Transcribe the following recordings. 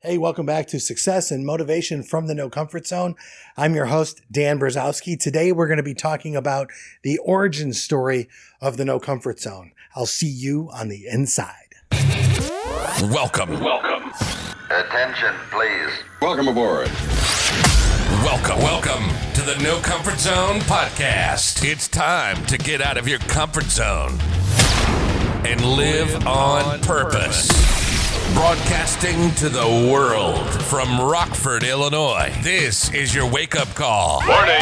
Hey, welcome back to Success and Motivation from the No Comfort Zone. I'm your host, Dan Brzezowski. Today, we're going to be talking about the origin story of the No Comfort Zone. I'll see you on the inside. Welcome. Attention, please. Welcome aboard. Welcome to the No Comfort Zone podcast. It's time to get out of your comfort zone and live on purpose. Broadcasting to the world from Rockford, Illinois. This is your wake-up call. Warning.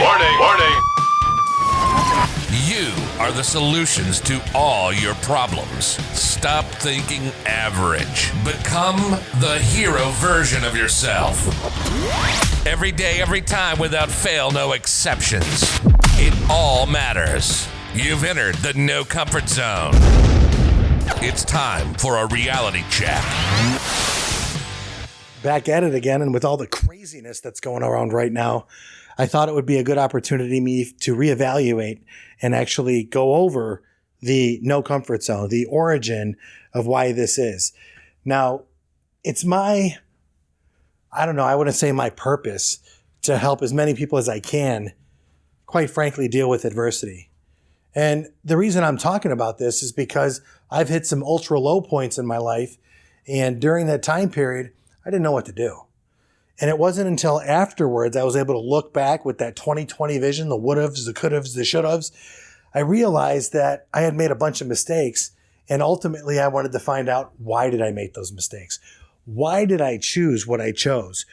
You are the solutions to all your problems. Stop thinking average. Become the hero version of yourself. Every day, every time, without fail, no exceptions. It all matters. You've entered the No Comfort Zone. It's time for a reality check. Back at it again, and with all the craziness that's going around right now, I thought it would be a good opportunity to reevaluate and actually go over the No Comfort Zone, the origin of why this is. Now, it's I wouldn't say my purpose to help as many people as I can, quite frankly, deal with adversity. And the reason I'm talking about this is because I've hit some ultra low points in my life. And during that time period, I didn't know what to do. And it wasn't until afterwards I was able to look back with that 20/20 vision, the would-haves, the could-haves, the should-haves. I realized that I had made a bunch of mistakes. And ultimately, I wanted to find out, why did I make those mistakes? Why did I choose what I chose?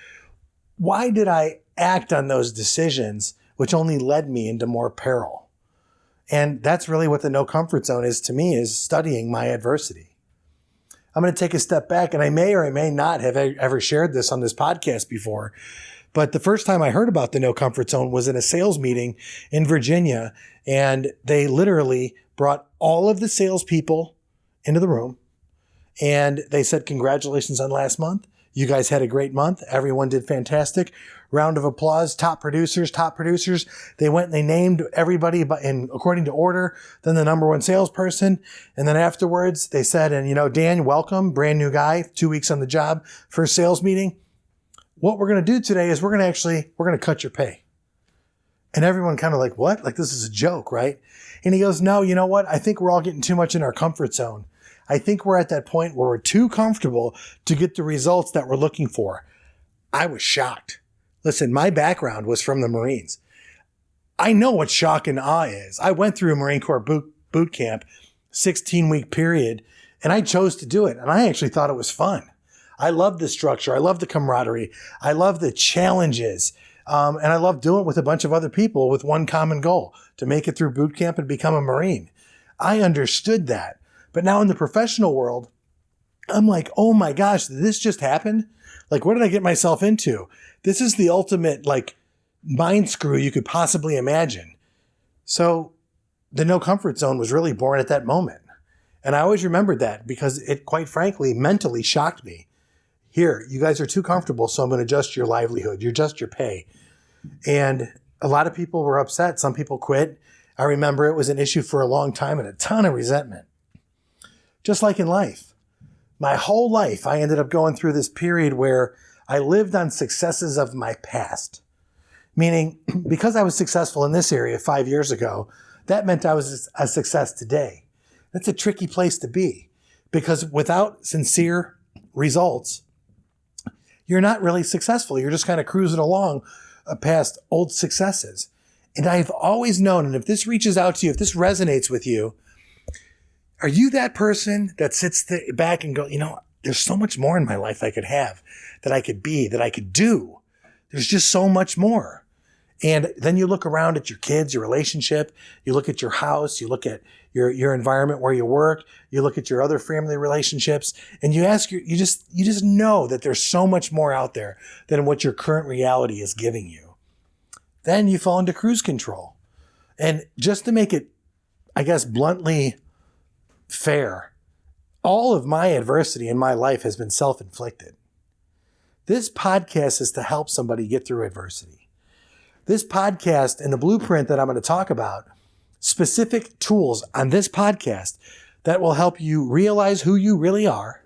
Why did I act on those decisions, which only led me into more peril? And that's really what the No Comfort Zone is to me, is studying my adversity. I'm going to take a step back, and I may or I may not have ever shared this on this podcast before, but the first time I heard about the No Comfort Zone was in a sales meeting in Virginia, and they literally brought all of the salespeople into the room, and they said, "Congratulations on last month. You guys had a great month. Everyone did fantastic. Round of applause. Top producers. They went and they named everybody according to order, then the number one salesperson. And then afterwards they said, and Dan, welcome, brand new guy, 2 weeks on the job, first sales meeting. What we're going to do today is we're going to cut your pay." And everyone kind of like, what? Like, this is a joke, right? And he goes, "No, you know what? I think we're all getting too much in our comfort zone. I think we're at that point where we're too comfortable to get the results that we're looking for." I was shocked. Listen, my background was from the Marines. I know what shock and awe is. I went through a Marine Corps boot camp, 16-week period, and I chose to do it. And I actually thought it was fun. I love the structure. I love the camaraderie. I love the challenges. And I love doing it with a bunch of other people with one common goal, to make it through boot camp and become a Marine. I understood that. But now in the professional world, I'm like, oh my gosh, did this just happen? Like, what did I get myself into? This is the ultimate, mind screw you could possibly imagine. So the No Comfort Zone was really born at that moment. And I always remembered that because it, quite frankly, mentally shocked me. Here, you guys are too comfortable, so I'm going to adjust your livelihood, adjust your pay. And a lot of people were upset. Some people quit. I remember it was an issue for a long time and a ton of resentment. Just like in life, my whole life, I ended up going through this period where I lived on successes of my past. Meaning, because I was successful in this area 5 years ago, that meant I was a success today. That's a tricky place to be, because without sincere results, you're not really successful. You're just kind of cruising along past old successes. And I've always known, and if this reaches out to you, if this resonates with you, are you that person that sits back and go, there's so much more in my life I could have, that I could be, that I could do. There's just so much more. And then you look around at your kids, your relationship, you look at your house, you look at your environment where you work, you look at your other family relationships, and you just know that there's so much more out there than what your current reality is giving you. Then you fall into cruise control. And just to make it, I guess, bluntly fair, all of my adversity in my life has been self-inflicted. This podcast is to help somebody get through adversity. This podcast and the blueprint that I'm going to talk about, specific tools on this podcast that will help you realize who you really are,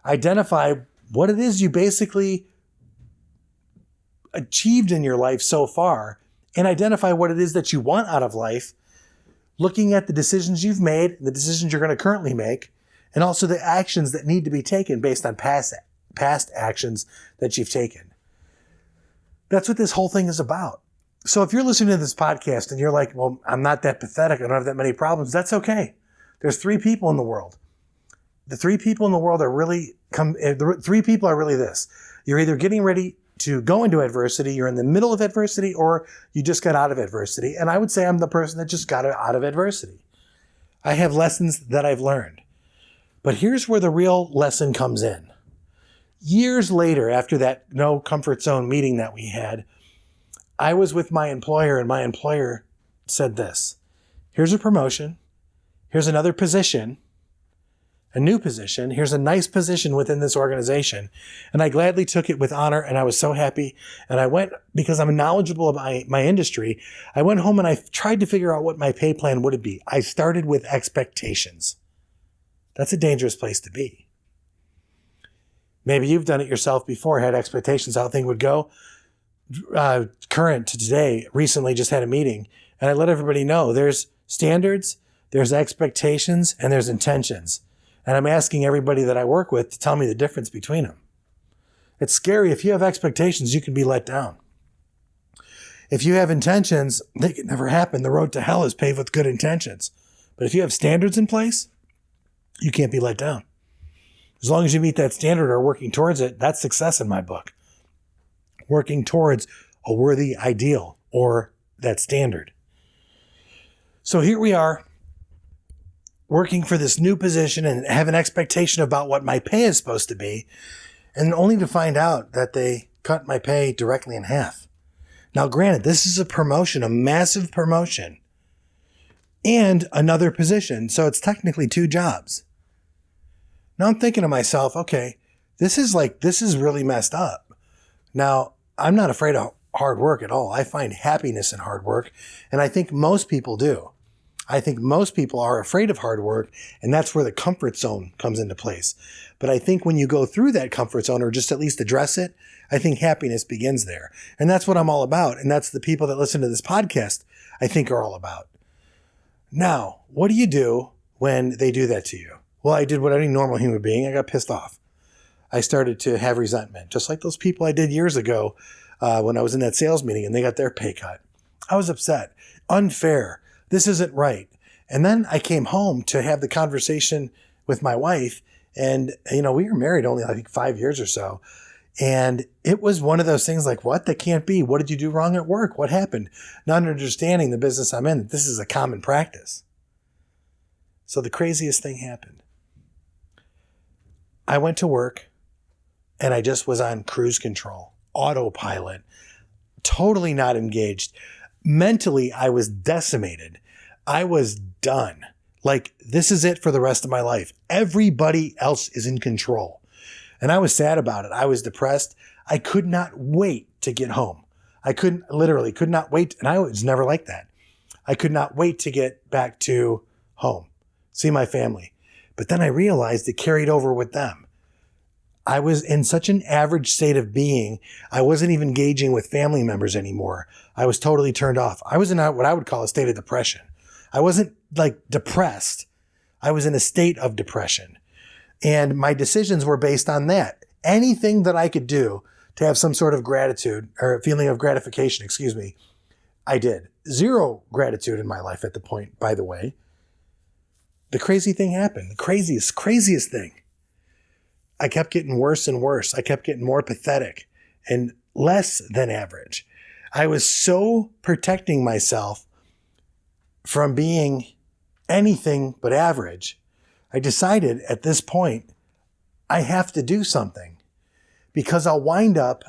identify what it is you basically achieved in your life so far, and identify what it is that you want out of life, looking at the decisions you've made, the decisions you're going to currently make, and also the actions that need to be taken based on past actions that you've taken. That's what this whole thing is about. So if you're listening to this podcast and you're like, well, I'm not that pathetic, I don't have that many problems, that's okay. There's three people in the world. The three people in the world are really this. You're either getting ready to go into adversity, you're in the middle of adversity, or you just got out of adversity. And I would say I'm the person that just got out of adversity. I have lessons that I've learned. But here's where the real lesson comes in. Years later, after that no comfort zone meeting that we had, I was with my employer, and my employer said this: here's a promotion, here's another position, a new position, here's a nice position within this organization. And I gladly took it with honor, and I was so happy. And I went, because I'm knowledgeable about my industry, I went home and I tried to figure out what my pay plan would be. I started with expectations. That's a dangerous place to be. Maybe you've done it yourself before, had expectations how things would go. Current to today, recently just had a meeting, and I let everybody know there's standards, there's expectations, and there's intentions. And I'm asking everybody that I work with to tell me the difference between them. It's scary. If you have expectations, you can be let down. If you have intentions, they can never happen. The road to hell is paved with good intentions. But if you have standards in place, you can't be let down. As long as you meet that standard or working towards it, that's success in my book. Working towards a worthy ideal or that standard. So here we are, working for this new position and have an expectation about what my pay is supposed to be, and only to find out that they cut my pay directly in half. Now, granted, this is a promotion, a massive promotion, and another position, so it's technically two jobs. Now I'm thinking to myself, okay, this is really messed up. Now, I'm not afraid of hard work at all. I find happiness in hard work, and I think most people do. I think most people are afraid of hard work, and that's where the comfort zone comes into place. But I think when you go through that comfort zone, or just at least address it, I think happiness begins there. And that's what I'm all about. And that's the people that listen to this podcast, I think, are all about. Now, what do you do when they do that to you? Well, I did what any normal human being. I got pissed off. I started to have resentment, just like those people I did years ago when I was in that sales meeting and they got their pay cut. I was upset. Unfair. This isn't right. And then I came home to have the conversation with my wife. And, we were married only, I think, 5 years or so. And it was one of those things like, what? That can't be. What did you do wrong at work? What happened? Not understanding the business I'm in. This is a common practice. So the craziest thing happened. I went to work and I just was on cruise control, autopilot, totally not engaged. Mentally, I was decimated. I was done. Like, this is it for the rest of my life. Everybody else is in control. And I was sad about it. I was depressed. I could not wait to get home. I could not wait. And I was never like that. I could not wait to get back to home, see my family. But then I realized it carried over with them. I was in such an average state of being, I wasn't even engaging with family members anymore. I was totally turned off. I was in what I would call a state of depression. I wasn't like depressed. I was in a state of depression. And my decisions were based on that. Anything that I could do to have some sort of gratitude or feeling of gratification, I did. Zero gratitude in my life at the point, by the way. The crazy thing happened. The craziest thing. I kept getting worse and worse. I kept getting more pathetic and less than average. I was so protecting myself from being anything but average. I decided at this point, I have to do something because I'll wind up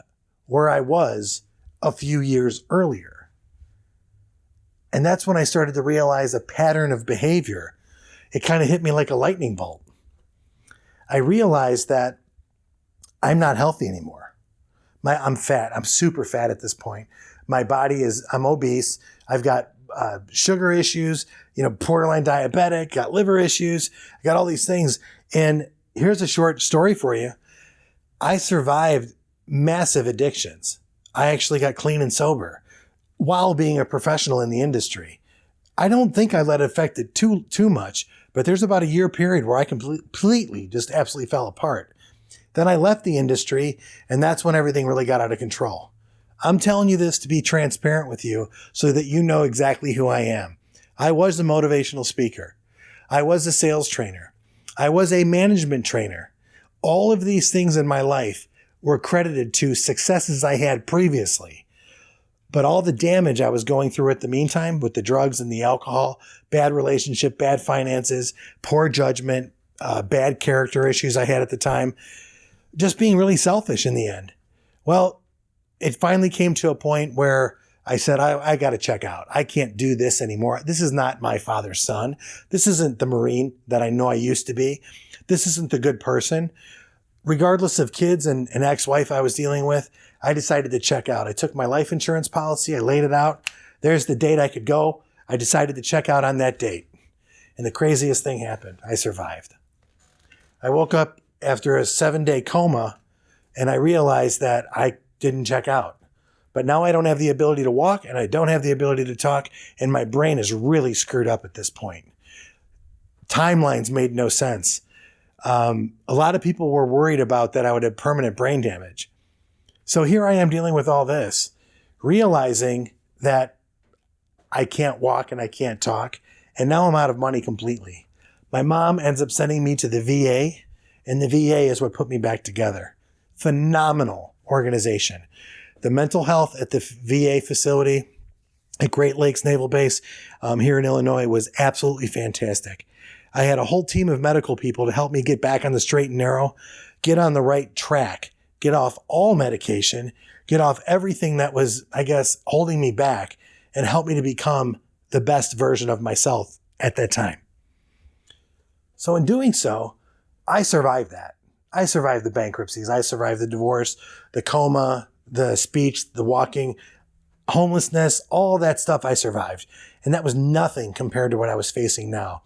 where I was a few years earlier. And that's when I started to realize a pattern of behavior. It kind of hit me like a lightning bolt. I realized that I'm not healthy anymore. I'm fat. I'm super fat at this point. My body I'm obese. I've got sugar issues, borderline diabetic, got liver issues. I got all these things. And here's a short story for you. I survived massive addictions. I actually got clean and sober while being a professional in the industry. I don't think I let it affect it too much, but there's about a year period where I completely just absolutely fell apart. Then I left the industry, and that's when everything really got out of control. I'm telling you this to be transparent with you so that you know exactly who I am. I was a motivational speaker. I was a sales trainer. I was a management trainer. All of these things in my life were credited to successes I had previously. But all the damage I was going through at the meantime with the drugs and the alcohol, bad relationship, bad finances, poor judgment, bad character issues I had at the time, just being really selfish in the end. Well, it finally came to a point where I said, I got to check out. I can't do this anymore. This is not my father's son. This isn't the Marine that I know I used to be. This isn't the good person. Regardless of kids and an ex-wife I was dealing with, I decided to check out. I took my life insurance policy. I laid it out. There's the date I could go. I decided to check out on that date. And the craziest thing happened. I survived. I woke up after a 7-day coma, and I realized that I didn't check out. But now I don't have the ability to walk, and I don't have the ability to talk, and my brain is really screwed up at this point. Timelines made no sense. A lot of people were worried about that I would have permanent brain damage. So here I am dealing with all this, realizing that I can't walk and I can't talk, and now I'm out of money completely. My mom ends up sending me to the VA, and the VA is what put me back together. Phenomenal organization. The mental health at the VA facility at Great Lakes Naval Base here in Illinois was absolutely fantastic. I had a whole team of medical people to help me get back on the straight and narrow, get on the right track, get off all medication, get off everything that was, I guess, holding me back, and help me to become the best version of myself at that time. So in doing so, I survived that. I survived the bankruptcies. I survived the divorce, the coma, the speech, the walking, homelessness, all that stuff I survived. And that was nothing compared to what I was facing now.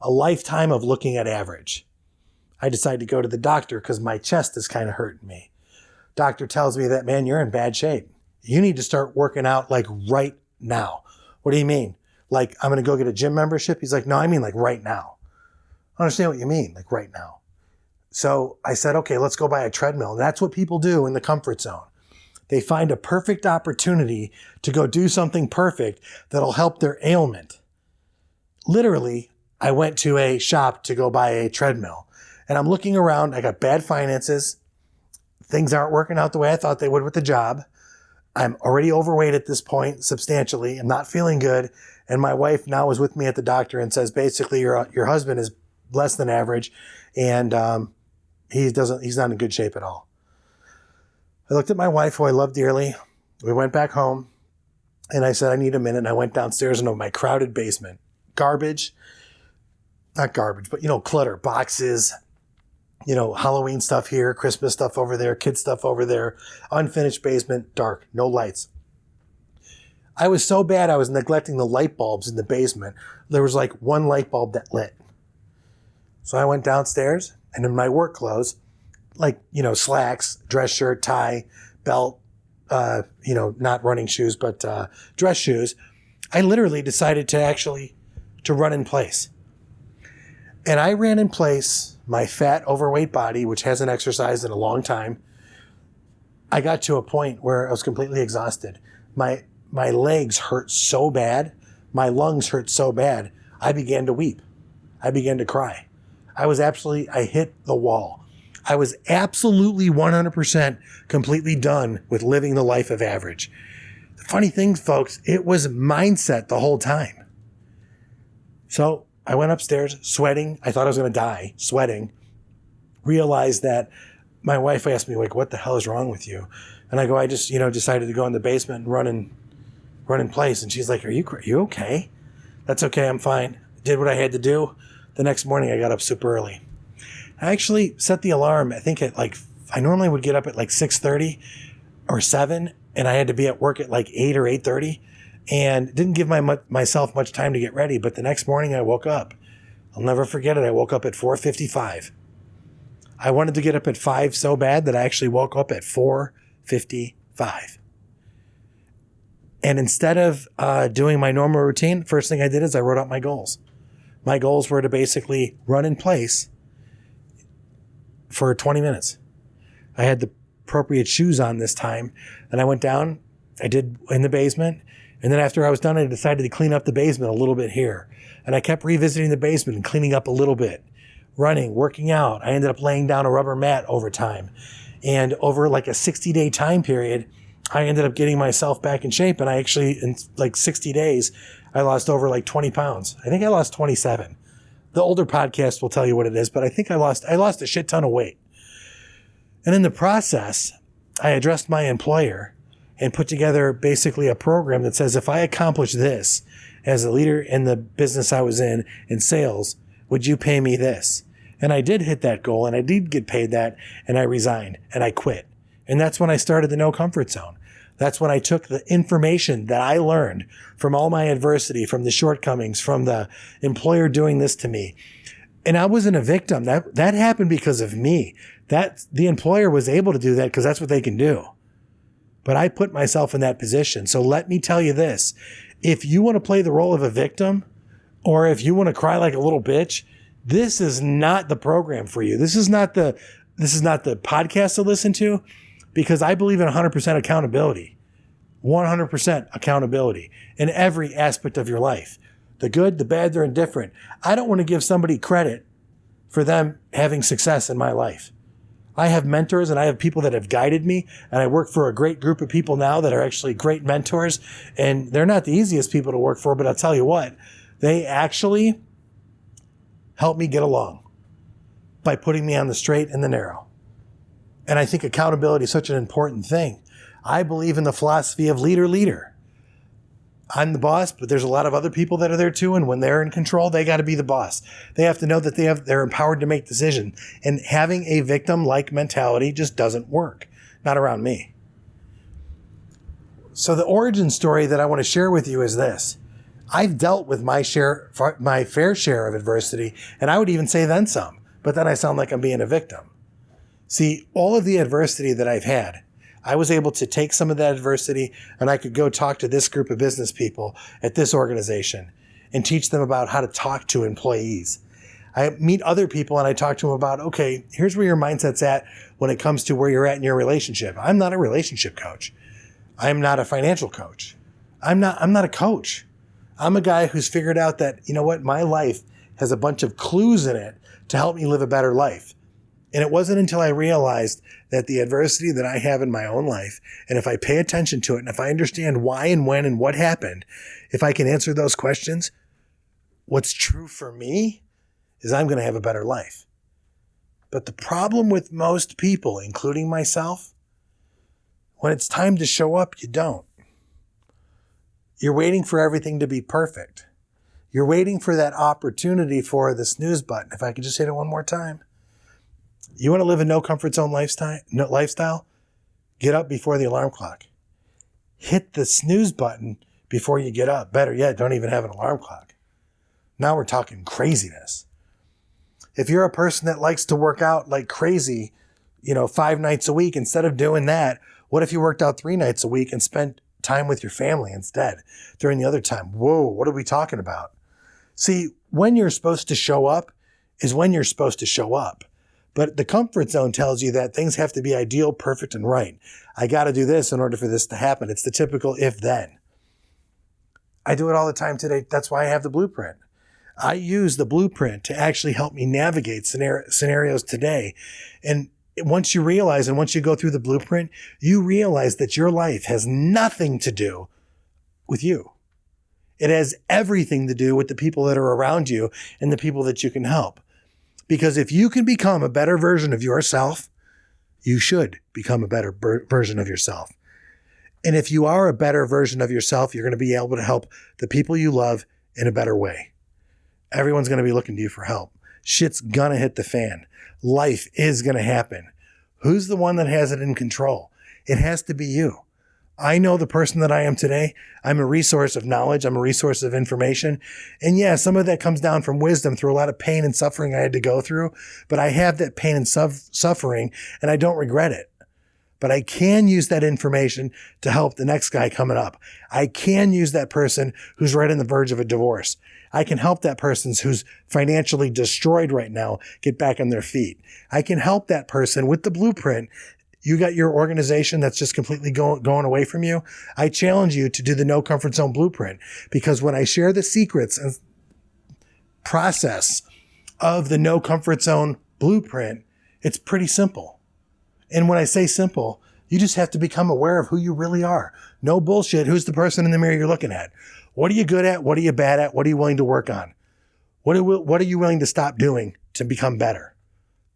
A lifetime of looking at average. I decided to go to the doctor because my chest is kind of hurting me. Doctor tells me that, man, you're in bad shape. You need to start working out like right now. What do you mean? Like, I'm going to go get a gym membership? He's like, no, I mean like right now. I don't understand what you mean, like right now. So I said, okay, let's go buy a treadmill. And that's what people do in the comfort zone. They find a perfect opportunity to go do something perfect that'll help their ailment. Literally, I went to a shop to go buy a treadmill. And I'm looking around. I got bad finances. Things aren't working out the way I thought they would with the job. I'm already overweight at this point, substantially. I'm not feeling good. And my wife now is with me at the doctor and says, basically, your husband is less than average. And he's not in good shape at all. I looked at my wife, who I love dearly. We went back home. And I said, I need a minute. And I went downstairs into my crowded basement. Garbage. Not garbage, but, clutter, boxes, Halloween stuff here, Christmas stuff over there, kid stuff over there, unfinished basement, dark, no lights. I was so bad I was neglecting the light bulbs in the basement. There was like one light bulb that lit. So I went downstairs, and in my work clothes, like, slacks, dress shirt, tie, belt, not running shoes, but dress shoes, I literally decided to run in place. And I ran in place my fat, overweight body, which hasn't exercised in a long time. I got to a point where I was completely exhausted. My legs hurt so bad. My lungs hurt so bad. I began to weep. I began to cry. I hit the wall. I was absolutely 100% completely done with living the life of average. The funny thing, folks, it was mindset the whole time. So I went upstairs sweating. I thought I was going to die, sweating. Realized that my wife asked me, like, what the hell is wrong with you? And I go, I just, decided to go in the basement and run in place. And she's like, are you okay? That's okay. I'm fine. Did what I had to do. The next morning I got up super early. I actually set the alarm. I think I normally would get up at like 6:30 or 7, and I had to be at work at like 8 or 8:30. And didn't give myself much time to get ready. But the next morning I woke up. I'll never forget it. I woke up at 4:55. I wanted to get up at 5 so bad that I actually woke up at 4:55. And instead of doing my normal routine, first thing I did is I wrote out my goals. My goals were to basically run in place for 20 minutes. I had the appropriate shoes on this time, and I went down, I did in the basement, and then after I was done, I decided to clean up the basement a little bit here. And I kept revisiting the basement and cleaning up a little bit, running, working out. I ended up laying down a rubber mat over time. And over like a 60-day time period, I ended up getting myself back in shape. And I actually, in like 60 days, I lost over like 20 pounds. I think I lost 27. The older podcast will tell you what it is, but I think I lost a shit ton of weight. And in the process, I addressed my employer and put together basically a program that says, if I accomplish this as a leader in the business I was in sales, would you pay me this? And I did hit that goal, and I did get paid that, and I resigned and I quit. And that's when I started the No Comfort Zone. That's when I took the information that I learned from all my adversity, from the shortcomings, from the employer doing this to me. And I wasn't a victim. That happened because of me. That the employer was able to do that because that's what they can do. But I put myself in that position. So let me tell you this. If you want to play the role of a victim, or if you want to cry like a little bitch, this is not the program for you. This is not the podcast to listen to, because I believe in 100% accountability. 100% accountability in every aspect of your life. The good, the bad, the indifferent. I don't want to give somebody credit for them having success in my life. I have mentors and I have people that have guided me, and I work for a great group of people now that are actually great mentors, and they're not the easiest people to work for, but I'll tell you what, they actually help me get along by putting me on the straight and the narrow. And I think accountability is such an important thing. I believe in the philosophy of leader. I'm the boss, but there's a lot of other people that are there too. And when they're in control, they got to be the boss. They have to know that they're empowered to make decisions. And having a victim-like mentality just doesn't work. Not around me. So the origin story that I want to share with you is this. I've dealt with my fair share of adversity, and I would even say then some. But then I sound like I'm being a victim. See, all of the adversity that I've had, I was able to take some of that adversity, and I could go talk to this group of business people at this organization and teach them about how to talk to employees. I meet other people and I talk to them about, okay, here's where your mindset's at when it comes to where you're at in your relationship. I'm not a relationship coach. I'm not a financial coach. I'm not a coach. I'm a guy who's figured out that, you know what, my life has a bunch of clues in it to help me live a better life. And it wasn't until I realized that the adversity that I have in my own life, and if I pay attention to it, and if I understand why and when and what happened, if I can answer those questions, what's true for me is I'm going to have a better life. But the problem with most people, including myself, when it's time to show up, you don't. You're waiting for everything to be perfect. You're waiting for that opportunity for the snooze button. If I could just hit it one more time. You want to live a no comfort zone lifestyle? Get up before the alarm clock. Hit the snooze button before you get up. Better yet, don't even have an alarm clock. Now we're talking craziness. If you're a person that likes to work out like crazy, 5 nights a week, instead of doing that, what if you worked out 3 nights a week and spent time with your family instead during the other time? Whoa, what are we talking about? See, when you're supposed to show up is when you're supposed to show up. But the comfort zone tells you that things have to be ideal, perfect, and right. I got to do this in order for this to happen. It's the typical if-then. I do it all the time today. That's why I have the blueprint. I use the blueprint to actually help me navigate scenarios today. And once you realize, and once you go through the blueprint, you realize that your life has nothing to do with you. It has everything to do with the people that are around you and the people that you can help. Because if you can become a better version of yourself, you should become a better version of yourself. And if you are a better version of yourself, you're going to be able to help the people you love in a better way. Everyone's going to be looking to you for help. Shit's going to hit the fan. Life is going to happen. Who's the one that has it in control? It has to be you. I know the person that I am today. I'm a resource of knowledge. I'm a resource of information. And yeah, some of that comes down from wisdom through a lot of pain and suffering I had to go through. But I have that pain and suffering, and I don't regret it. But I can use that information to help the next guy coming up. I can use that person who's right on the verge of a divorce. I can help that person who's financially destroyed right now get back on their feet. I can help that person with the blueprint. You got your organization that's just completely going away from you. I challenge you to do the No Comfort Zone blueprint, because when I share the secrets and process of the No Comfort Zone blueprint, it's pretty simple. And when I say simple, you just have to become aware of who you really are. No bullshit. Who's the person in the mirror you're looking at? What are you good at? What are you bad at? What are you willing to work on? What are you willing to stop doing to become better?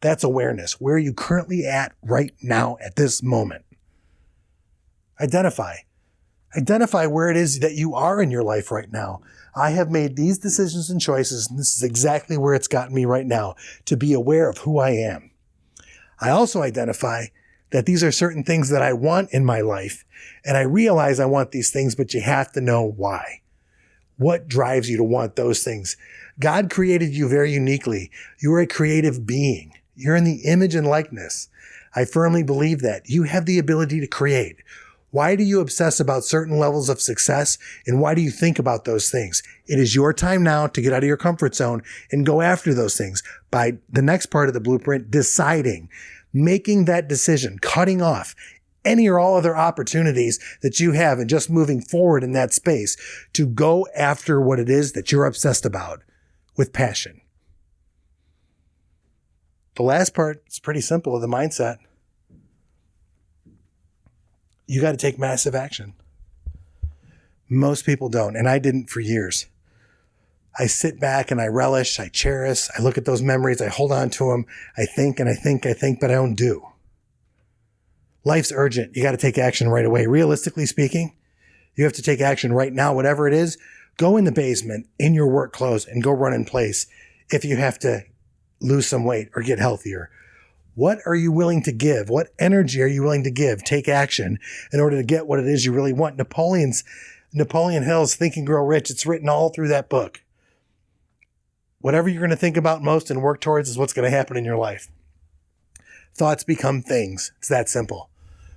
That's awareness. Where are you currently at right now at this moment? Identify where it is that you are in your life right now. I have made these decisions and choices, and this is exactly where it's gotten me right now, to be aware of who I am. I also identify that these are certain things that I want in my life, and I realize I want these things, but you have to know why. What drives you to want those things? God created you very uniquely. You are a creative being. You're in the image and likeness. I firmly believe that. You have the ability to create. Why do you obsess about certain levels of success, and why do you think about those things? It is your time now to get out of your comfort zone and go after those things by the next part of the blueprint, deciding, making that decision, cutting off any or all other opportunities that you have, and just moving forward in that space to go after what it is that you're obsessed about with passion. The last part is pretty simple of the mindset. You got to take massive action. Most people don't, and I didn't for years. I sit back and I relish, I cherish, I look at those memories, I hold on to them, I think, but I don't do. Life's urgent. You got to take action right away. Realistically speaking, you have to take action right now, whatever it is. Go in the basement in your work clothes and go run in place if you have to lose some weight or get healthier. What are you willing to give? What energy are you willing to give? Take action in order to get what it is you really want. Napoleon Hill's Think and Grow Rich, it's written all through that book. Whatever you're going to think about most and work towards is what's going to happen in your life. Thoughts become things. It's that simple.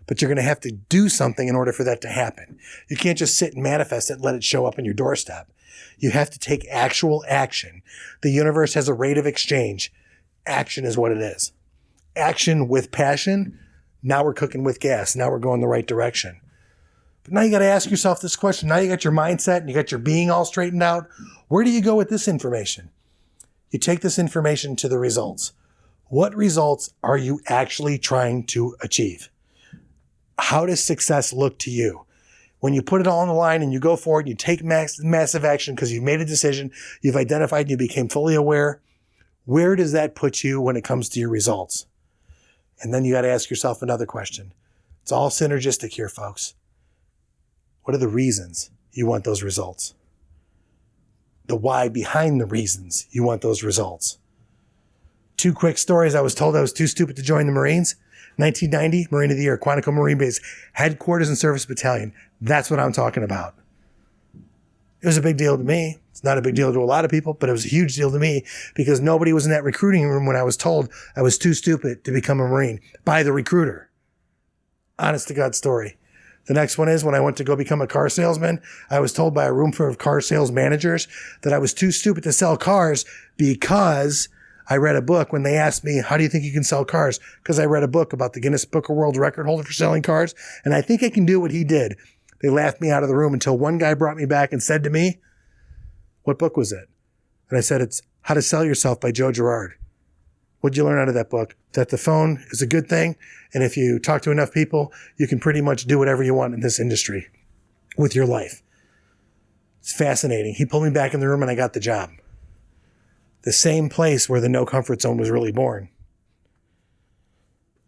But you're going to have to do something in order for that to happen. You can't just sit and manifest it and let it show up on your doorstep. You have to take actual action. The universe has a rate of exchange. Action is what it is. Action with passion. Now we're cooking with gas. Now we're going the right direction. But now you got to ask yourself this question. Now you got your mindset and you got your being all straightened out. Where do you go with this information? You take this information to the results. What results are you actually trying to achieve? How does success look to you? When you put it all on the line and you go forward, you take massive action because you've made a decision, you've identified, and you became fully aware. Where does that put you when it comes to your results? And then you got to ask yourself another question. It's all synergistic here, folks. What are the reasons you want those results? The why behind the reasons you want those results. 2 quick stories. I was told I was too stupid to join the Marines. 1990, Marine of the Year, Quantico Marine Base, Headquarters and Service Battalion. That's what I'm talking about. It was a big deal to me. It's not a big deal to a lot of people, but it was a huge deal to me because nobody was in that recruiting room when I was told I was too stupid to become a Marine by the recruiter. Honest to God story. The next one is when I went to go become a car salesman, I was told by a room full of car sales managers that I was too stupid to sell cars because I read a book when they asked me, how do you think you can sell cars? Because I read a book about the Guinness Book of World Record holder for selling cars. And I think I can do what he did. They laughed me out of the room until one guy brought me back and said to me, what book was it? And I said, it's How to Sell Yourself by Joe Girard. What'd you learn out of that book? That the phone is a good thing. And if you talk to enough people, you can pretty much do whatever you want in this industry with your life. It's fascinating. He pulled me back in the room and I got the job. The same place where the No Comfort Zone was really born.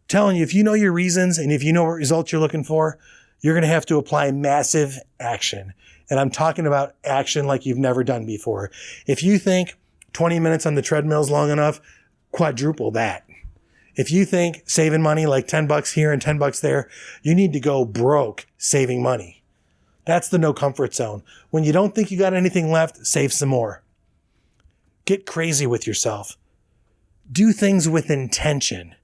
Telling you, if you know your reasons and if you know what results you're looking for, you're going to have to apply massive action. And I'm talking about action like you've never done before. If you think 20 minutes on the treadmill is long enough, quadruple that. If you think saving money like $10 here and $10 there, you need to go broke saving money. That's the no comfort zone. When you don't think you got anything left, save some more. Get crazy with yourself. Do things with intention.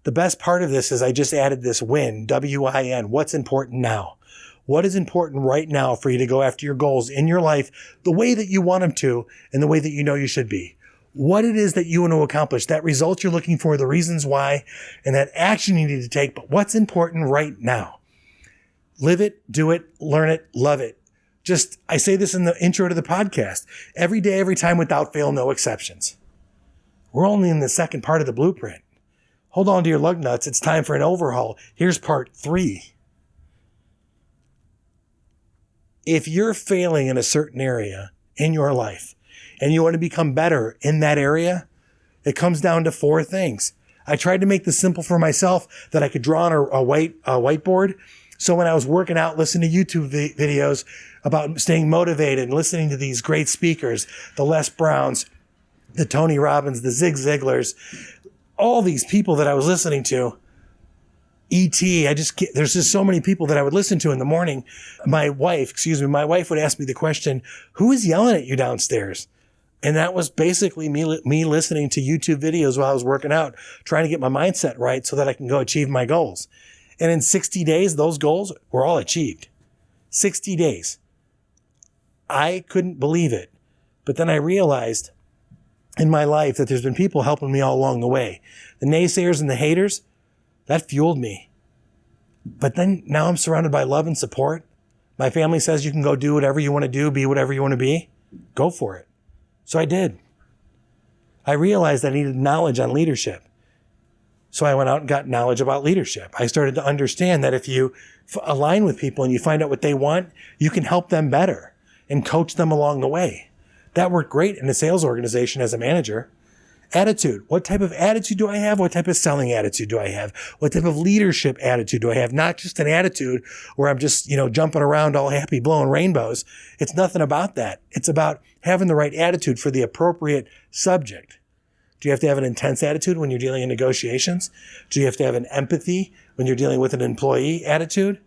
The best part of this is I just added this WIN, W-I-N. What's important now? What is important right now for you to go after your goals in your life the way that you want them to and the way that you know you should be? What it is that you want to accomplish, that result you're looking for, the reasons why, and that action you need to take, but what's important right now? Live it, do it, learn it, love it. I say this in the intro to the podcast. Every day, every time, without fail, no exceptions. We're only in the second part of the blueprint. Hold on to your lug nuts. It's time for an overhaul. Here's part 3. If you're failing in a certain area in your life and you want to become better in that area, it comes down to 4 things. I tried to make this simple for myself that I could draw on a whiteboard. So when I was working out, listening to YouTube videos about staying motivated and listening to these great speakers, the Les Browns, the Tony Robbins, the Zig Ziglars, all these people that I was listening to, E.T., there's just so many people that I would listen to in the morning. My wife would ask me the question, who is yelling at you downstairs? And that was basically me listening to YouTube videos while I was working out, trying to get my mindset right so that I can go achieve my goals. And in 60 days, those goals were all achieved. 60 days. I couldn't believe it. But then I realized in my life that there's been people helping me all along the way. The naysayers and the haters, that fueled me. But then now I'm surrounded by love and support. My family says you can go do whatever you want to do, be whatever you want to be. Go for it. So I did. I realized I needed knowledge on leadership. So I went out and got knowledge about leadership. I started to understand that if you align with people and you find out what they want, you can help them better and coach them along the way. That worked great in a sales organization as a manager. Attitude. What type of attitude do I have? What type of selling attitude do I have? What type of leadership attitude do I have? Not just an attitude where I'm just, jumping around all happy, blowing rainbows. It's nothing about that. It's about having the right attitude for the appropriate subject. Do you have to have an intense attitude when you're dealing in negotiations? Do you have to have an empathy when you're dealing with an employee attitude?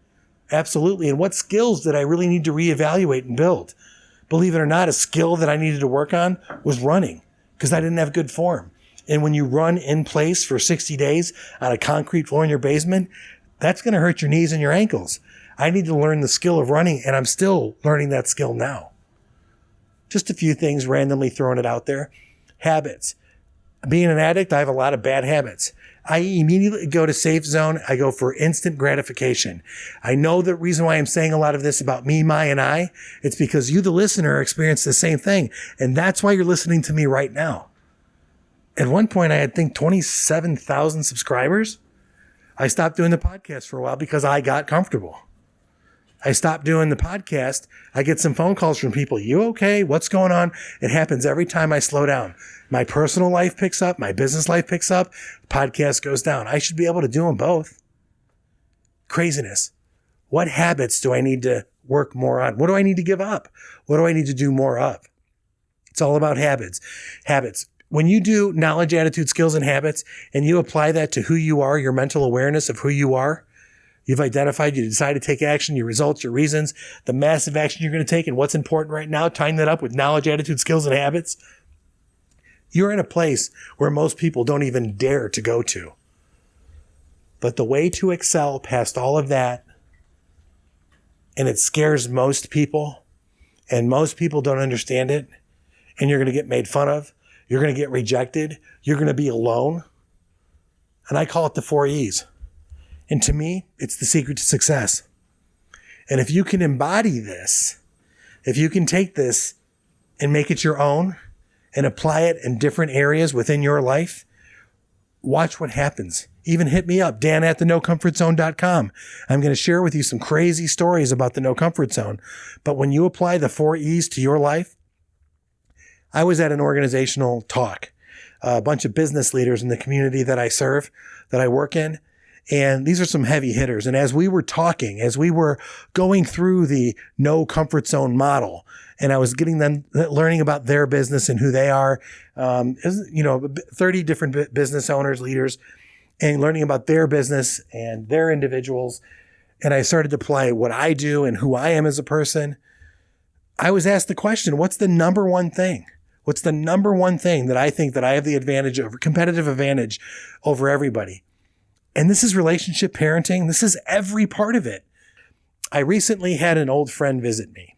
Absolutely. And what skills did I really need to reevaluate and build? Believe it or not, a skill that I needed to work on was running because I didn't have good form. And when you run in place for 60 days on a concrete floor in your basement, that's going to hurt your knees and your ankles. I need to learn the skill of running, and I'm still learning that skill now. Just a few things, randomly throwing it out there. Habits. Being an addict, I have a lot of bad habits. I immediately go to safe zone. I go for instant gratification. I know the reason why I'm saying a lot of this about me, my, and I, it's because you, the listener, experience the same thing. And that's why you're listening to me right now. At one point, I had, 27,000 subscribers. I stopped doing the podcast for a while because I got comfortable. I stopped doing the podcast. I get some phone calls from people. You okay? What's going on? It happens every time I slow down. My personal life picks up. My business life picks up. The podcast goes down. I should be able to do them both. Craziness. What habits do I need to work more on? What do I need to give up? What do I need to do more of? It's all about habits. Habits. When you do knowledge, attitude, skills, and habits, and you apply that to who you are, your mental awareness of who you are, you've identified, you decide to take action, your results, your reasons, the massive action you're going to take, and what's important right now, tying that up with knowledge, attitude, skills, and habits, you're in a place where most people don't even dare to go to. But the way to excel past all of that, and it scares most people, and most people don't understand it, and you're going to get made fun of, you're going to get rejected, you're going to be alone, and I call it the 4 E's. And to me, it's the secret to success. And if you can embody this, if you can take this and make it your own and apply it in different areas within your life, watch what happens. Even hit me up, dan@thenocomfortzone.com. I'm going to share with you some crazy stories about the No Comfort Zone. But when you apply the 4 E's to your life, I was at an organizational talk, a bunch of business leaders in the community that I serve, that I work in. And these are some heavy hitters. And as we were talking, as we were going through the no comfort zone model, and I was getting them learning about their business and who they are, 30 different business owners, leaders, and learning about their business and their individuals. And I started to apply what I do and who I am as a person. I was asked the question, what's the number one thing? What's the number one thing that I think that I have the advantage over, competitive advantage over everybody? And this is relationship parenting. This is every part of it. I recently had an old friend visit me.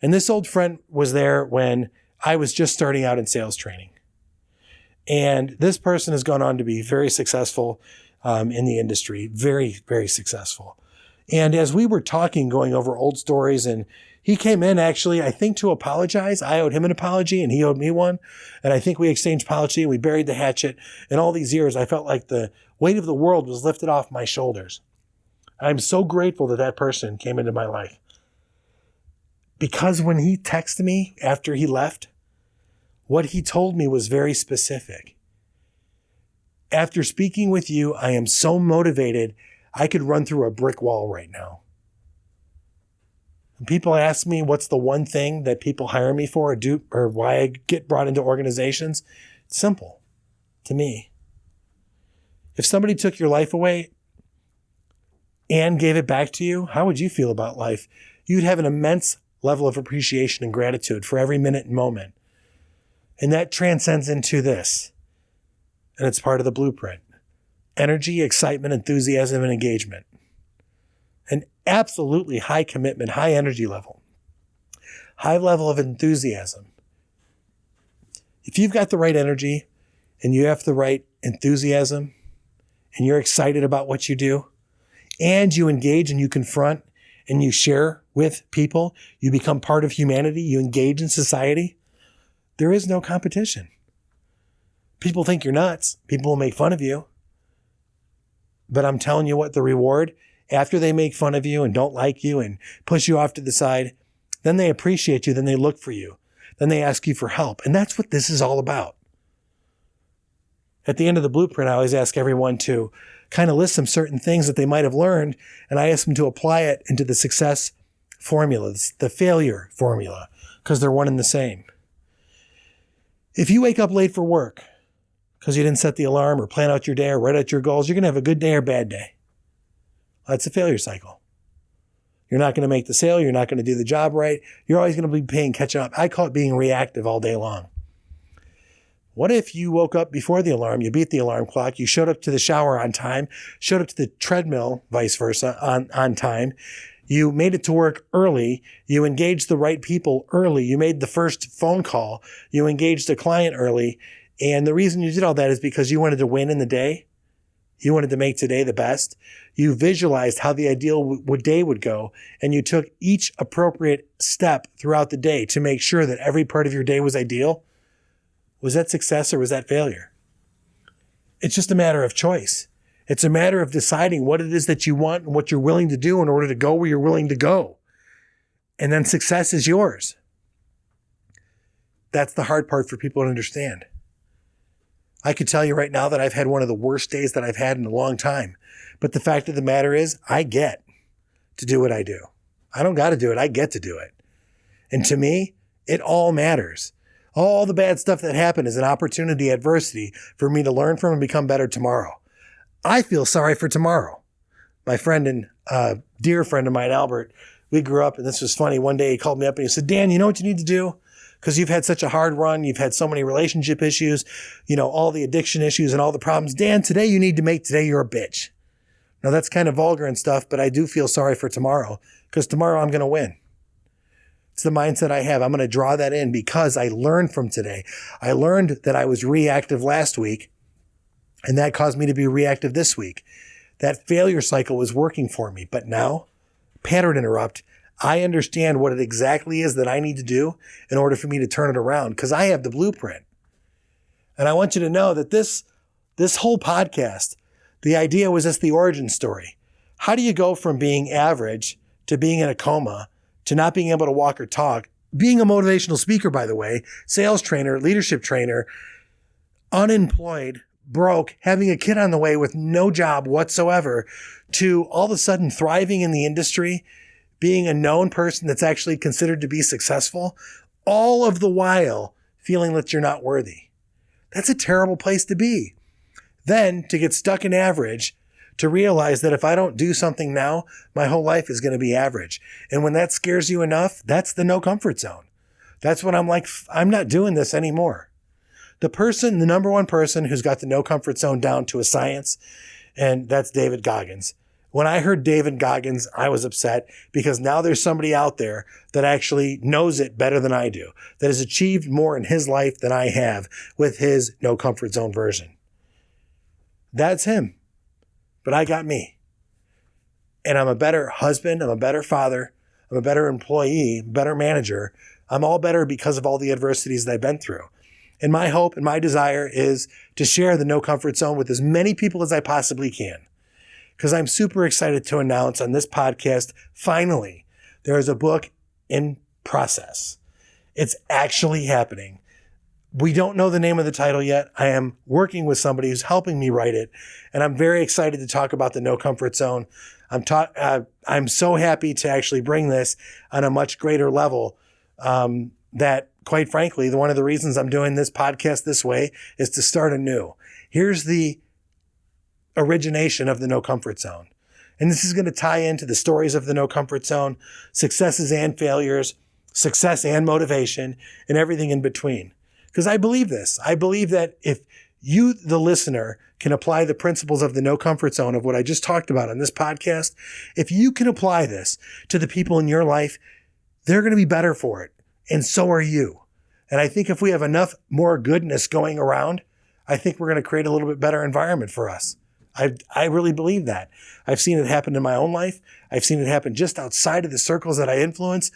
And this old friend was there when I was just starting out in sales training. And this person has gone on to be very successful in the industry, very, very successful. And as we were talking, going over old stories, and he came in actually, I think, to apologize. I owed him an apology and he owed me one. And I think we exchanged apology and we buried the hatchet. In all these years, I felt like the weight of the world was lifted off my shoulders. I'm so grateful that that person came into my life. Because when he texted me after he left, what he told me was very specific. After speaking with you, I am so motivated, I could run through a brick wall right now. When people ask me what's the one thing that people hire me for or why I get brought into organizations, it's simple to me. If somebody took your life away and gave it back to you, how would you feel about life? You'd have an immense level of appreciation and gratitude for every minute and moment. And that transcends into this. And it's part of the blueprint. Energy, excitement, enthusiasm, and engagement. An absolutely high commitment, high energy level. High level of enthusiasm. If you've got the right energy and you have the right enthusiasm and you're excited about what you do and you engage and you confront and you share with people, you become part of humanity, you engage in society, there is no competition. People think you're nuts. People will make fun of you. But I'm telling you what, the reward, after they make fun of you and don't like you and push you off to the side, then they appreciate you, then they look for you, then they ask you for help. And that's what this is all about. At the end of the blueprint, I always ask everyone to kind of list some certain things that they might have learned, and I ask them to apply it into the success formula, the failure formula, because they're one and the same. If you wake up late for work because you didn't set the alarm or plan out your day or write out your goals, you're going to have a good day or bad day. That's a failure cycle. You're not going to make the sale. You're not going to do the job right. You're always going to be playing catch up. I call it being reactive all day long. What if you woke up before the alarm, you beat the alarm clock, you showed up to the shower on time, showed up to the treadmill, vice versa, on time, you made it to work early, you engaged the right people early, you made the first phone call, you engaged a client early, and the reason you did all that is because you wanted to win in the day. You wanted to make today the best. You visualized how the ideal day would go, and you took each appropriate step throughout the day to make sure that every part of your day was ideal. Was that success or was that failure? It's just a matter of choice. It's a matter of deciding what it is that you want and what you're willing to do in order to go where you're willing to go. And then success is yours. That's the hard part for people to understand. I could tell you right now that I've had one of the worst days that I've had in a long time. But the fact of the matter is, I get to do what I do. I don't got to do it. I get to do it. And to me, it all matters. All the bad stuff that happened is an opportunity, adversity for me to learn from and become better tomorrow. I feel sorry for tomorrow. My friend and dear friend of mine, Albert, we grew up, and this was funny. One day he called me up and he said, Dan, you know what you need to do? Because you've had such a hard run. You've had so many relationship issues, all the addiction issues and all the problems. Dan, today you need to make today you're a bitch. Now that's kind of vulgar and stuff, but I do feel sorry for tomorrow because tomorrow I'm going to win. It's the mindset I have. I'm going to draw that in because I learned from today. I learned that I was reactive last week, and that caused me to be reactive this week. That failure cycle was working for me. But now, pattern interrupt, I understand what it exactly is that I need to do in order for me to turn it around because I have the blueprint. And I want you to know that this whole podcast, the idea was just the origin story. How do you go from being average to being in a coma to not being able to walk or talk, being a motivational speaker, by the way, sales trainer, leadership trainer, unemployed, broke, having a kid on the way with no job whatsoever, to all of a sudden thriving in the industry, being a known person that's actually considered to be successful, all of the while feeling that you're not worthy. That's a terrible place to be. Then to get stuck in average, to realize that if I don't do something now, my whole life is going to be average. And when that scares you enough, that's the no comfort zone. That's when I'm like, I'm not doing this anymore. The number one person who's got the no comfort zone down to a science, and that's David Goggins. When I heard David Goggins, I was upset because now there's somebody out there that actually knows it better than I do, that has achieved more in his life than I have with his no comfort zone version. That's him. But I got me. And I'm a better husband. I'm a better father. I'm a better employee, better manager. I'm all better because of all the adversities that I've been through. And my hope and my desire is to share the no comfort zone with as many people as I possibly can. Because I'm super excited to announce on this podcast, finally, there is a book in process. It's actually happening. We don't know the name of the title yet. I am working with somebody who's helping me write it, and I'm very excited to talk about the no comfort zone. I'm so happy to actually bring this on a much greater level, that, quite frankly, one of the reasons I'm doing this podcast this way is to start anew. Here's the origination of the no comfort zone. And this is going to tie into the stories of the no comfort zone, successes and failures, success and motivation, and everything in between. Because I believe this. I believe that if you, the listener, can apply the principles of the no comfort zone of what I just talked about on this podcast, if you can apply this to the people in your life, they're going to be better for it. And so are you. And I think if we have enough more goodness going around, I think we're going to create a little bit better environment for us. I really believe that. I've seen it happen in my own life. I've seen it happen just outside of the circles that I influence.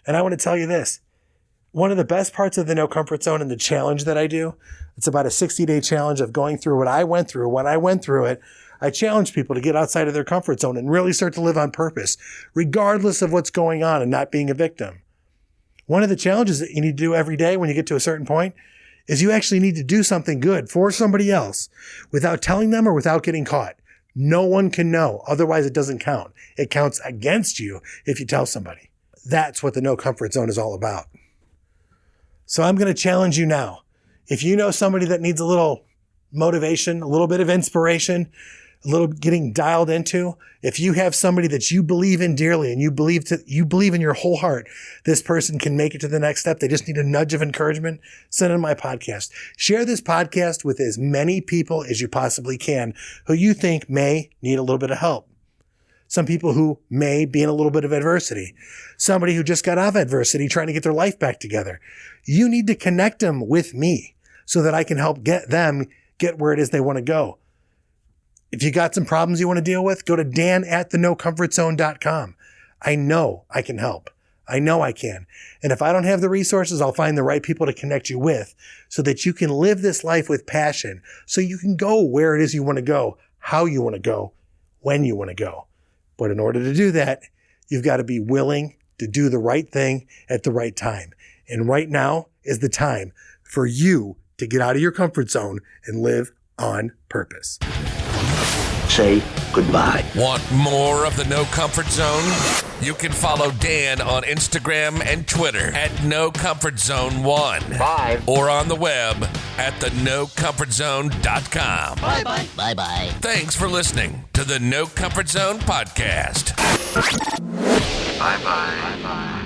And I want to tell you this. One of the best parts of the no comfort zone and the challenge that I do, it's about a 60-day challenge of going through what I went through. When I went through it, I challenge people to get outside of their comfort zone and really start to live on purpose, regardless of what's going on and not being a victim. One of the challenges that you need to do every day when you get to a certain point is you actually need to do something good for somebody else without telling them or without getting caught. No one can know. Otherwise, it doesn't count. It counts against you if you tell somebody. That's what the no comfort zone is all about. So I'm going to challenge you now. If you know somebody that needs a little motivation, a little bit of inspiration, a little getting dialed into, if you have somebody that you believe in dearly and you believe in your whole heart, this person can make it to the next step. They just need a nudge of encouragement. Send them my podcast. Share this podcast with as many people as you possibly can who you think may need a little bit of help. Some people who may be in a little bit of adversity. Somebody who just got off adversity trying to get their life back together. You need to connect them with me so that I can help get them get where it is they want to go. If you got some problems you want to deal with, go to dan@thenocomfortzone.com. I know I can help. I know I can. And if I don't have the resources, I'll find the right people to connect you with so that you can live this life with passion, so you can go where it is you want to go, how you want to go, when you want to go. But in order to do that, you've got to be willing to do the right thing at the right time. And right now is the time for you to get out of your comfort zone and live on purpose. Say goodbye. Want more of the No Comfort Zone? You can follow Dan on Instagram and Twitter at NoComfortZone1. Bye. Or on the web at thenocomfortzone.com. Bye-bye. Bye-bye. Thanks for listening to the No Comfort Zone podcast. Bye-bye. Bye-bye.